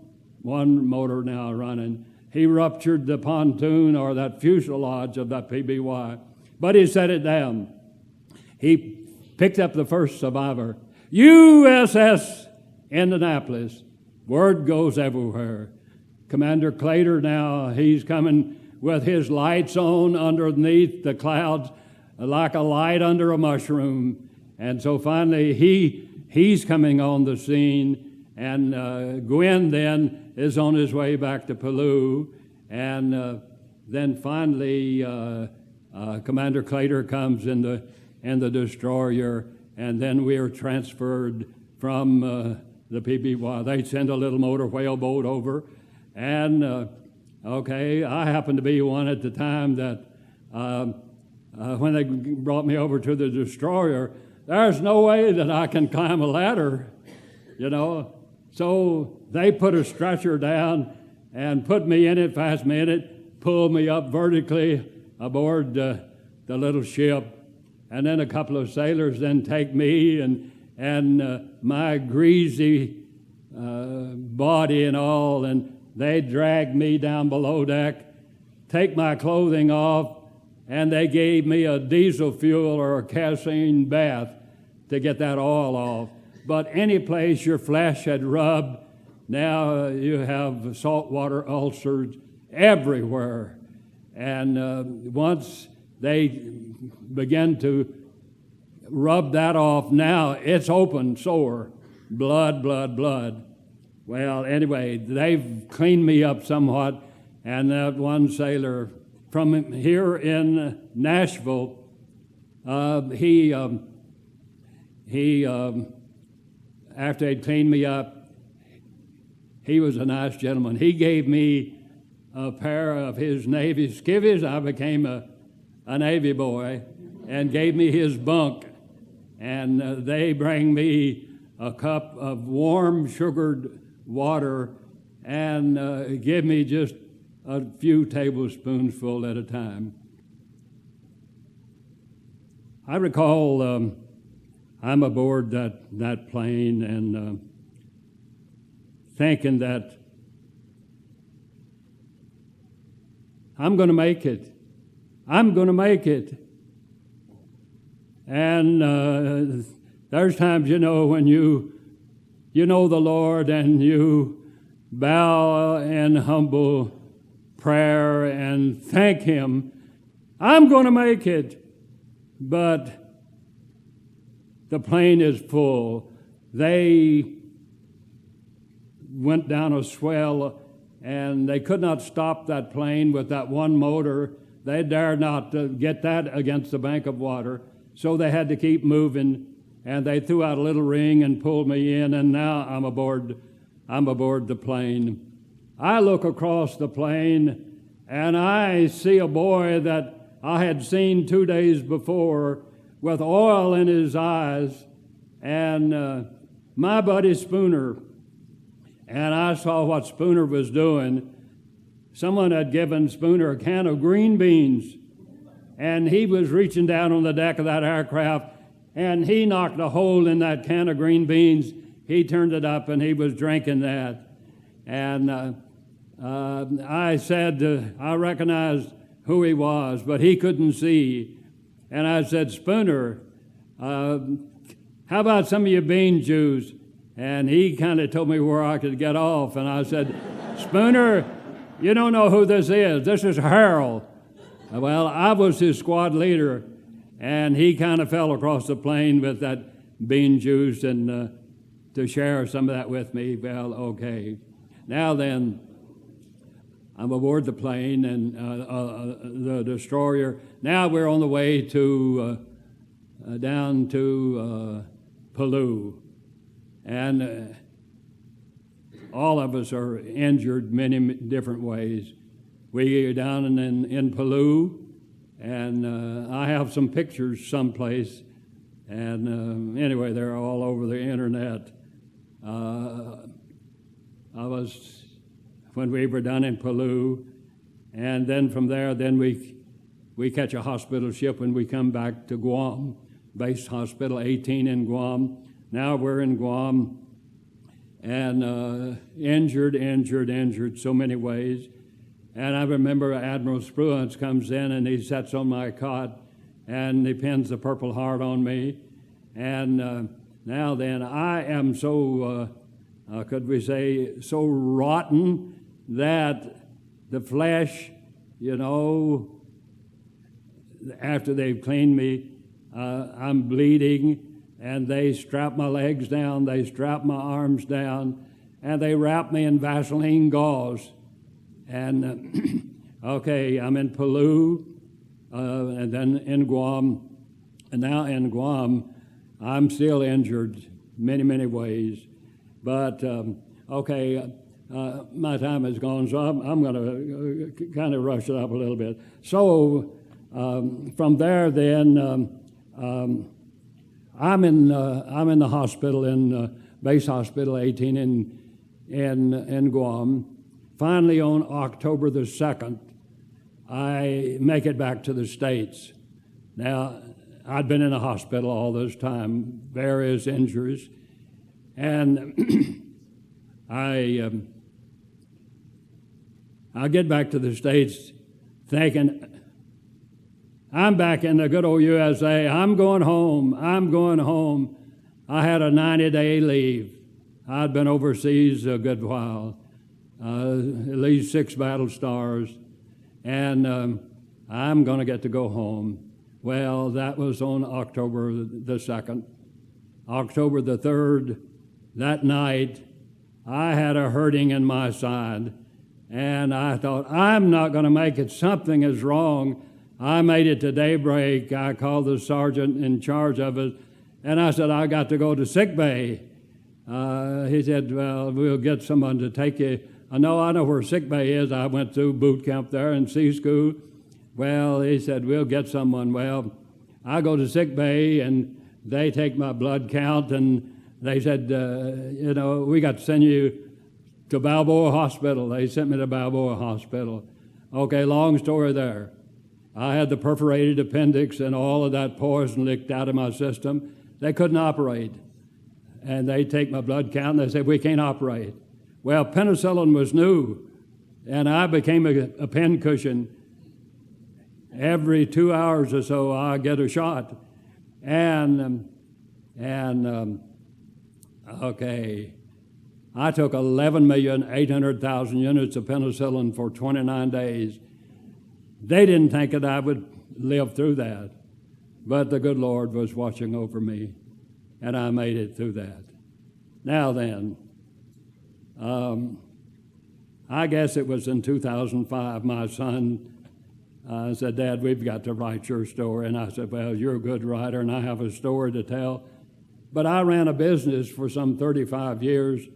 motor now running. He ruptured the pontoon or that fuselage of that PBY, but he set it down. He picked up the first survivor. USS Indianapolis. Word goes everywhere. Commander Clater now, he's coming with his lights on underneath the clouds like a light under a mushroom. And so finally he's coming on the scene, and Gwynn then is on his way back to Pellew. And then finally Commander Clater comes in the destroyer, and then we are transferred from the PBY. They send a little motor whale boat over, and okay, I happened to be one at the time that when they brought me over to the destroyer, there's no way that I can climb a ladder, you know. So they put a stretcher down and put me in it, fast me in it, pulled me up vertically aboard the little ship, and then a couple of sailors then take me and my greasy body and all, and they drag me down below deck, take my clothing off, and they gave me a diesel fuel or a kerosene bath to get that oil off. But any place your flesh had rubbed, now you have saltwater ulcers everywhere. And once they begin to rub that off, now it's open sore, blood, blood, blood. Well, anyway, they've cleaned me up somewhat, and that one sailor from here in Nashville, he after they'd cleaned me up, he was a nice gentleman. He gave me a pair of his Navy skivvies. I became a Navy boy, and gave me his bunk. And they bring me a cup of warm sugared water and give me just a few tablespoonsful at a time. I recall I'm aboard that plane and thinking that I'm going to make it. I'm going to make it. And there's times, when you know the Lord and you bow in humble prayer and thank Him, I'm going to make it. But the plane is full. They went down a swell, and they could not stop that plane with that one motor. They dared not get that against the bank of water, so they had to keep moving, and they threw out a little ring and pulled me in, and now I'm aboard the plane. I look across the plane, and I see a boy that I had seen 2 days before with oil in his eyes, and my buddy Spooner. And I saw what Spooner was doing. Someone had given Spooner a can of green beans, and he was reaching down on the deck of that aircraft, and he knocked a hole in that can of green beans. He turned it up, and he was drinking that. And I said, I recognized who he was, but he couldn't see. And I said, Spooner, how about some of your bean juice? And he kind of told me where I could get off. And I said, Spooner, you don't know who this is. This is Harrell. Well, I was his squad leader, and he kind of fell across the plane with that bean juice and to share some of that with me. Well, okay. Now then, I'm aboard the plane and the destroyer. Now we're on the way to down to Palau. And all of us are injured many different ways. We are down in Palau, and I have some pictures someplace. And anyway, they're all over the internet. When we were down in Palau, and then from there, then we catch a hospital ship when we come back to Guam, base hospital 18 in Guam. Now we're in Guam, and injured so many ways. And I remember Admiral Spruance comes in, and he sits on my cot, and he pins the Purple Heart on me. And now then, I am so, could we say, so rotten that the flesh, after they've cleaned me, I'm bleeding, and they strap my legs down, they strap my arms down, and they wrap me in Vaseline gauze. And, okay, I'm in Palau, and then in Guam, and now in Guam, I'm still injured many, many ways. But, okay, my time is gone, so I'm going to kind of rush it up a little bit. So from there, then, I'm in the hospital in base hospital 18 in Guam. Finally, on October the 2nd, I make it back to the States. Now, I'd been in a hospital all this time, various injuries, and I get back to the States thinking, I'm back in the good old USA. I'm going home. I had a 90-day leave. I'd been overseas a good while. at least 6 battle stars, and I'm going to get to go home. Well, that was on October the 2nd. October the 3rd, that night, I had a hurting in my side, and I thought, I'm not going to make it. Something is wrong. I made it to daybreak. I called the sergeant in charge of it, and I said, I got to go to sick bay. He said, well, we'll get someone to take you. I know where sick bay is. I went through boot camp there in C school. Well, he said, we'll get someone. Well, I go to sick bay, and they take my blood count, and they said, we got to send you to Balboa Hospital. They sent me to Balboa Hospital. Okay, long story there. I had the perforated appendix and all of that poison leaked out of my system. They couldn't operate. And they take my blood count, and they said, we can't operate. Well, penicillin was new, and I became a pin cushion. Every 2 hours or so, I get a shot. Okay, I took 11,800,000 units of penicillin for 29 days. They didn't think that I would live through that, but the good Lord was watching over me, and I made it through that. Now then, I guess it was in 2005, my son said, Dad, we've got to write your story. And I said, well, you're a good writer, and I have a story to tell. But I ran a business for some 35 years.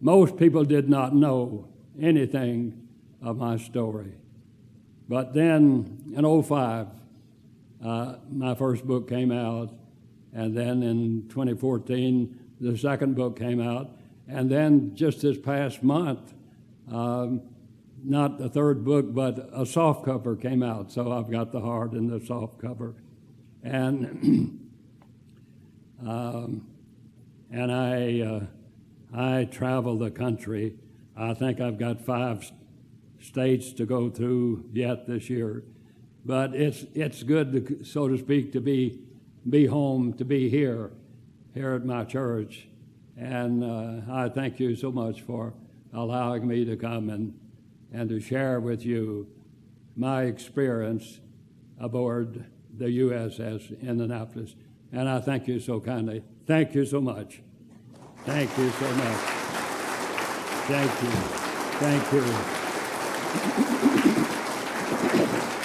Most people did not know anything of my story. But then in 2005, my first book came out, and then in 2014, the second book came out, and then just this past month, not the third book, but a soft cover came out, so I've got the hard and the soft cover. And I travel the country. I think I've got 5 states to go through yet this year. But it's good, to, so to speak, to be home, to be here at my church. And I thank you so much for allowing me to come and to share with you my experience aboard the USS Indianapolis. And I thank you so kindly. Thank you so much. Thank you so much. Thank you. Thank you.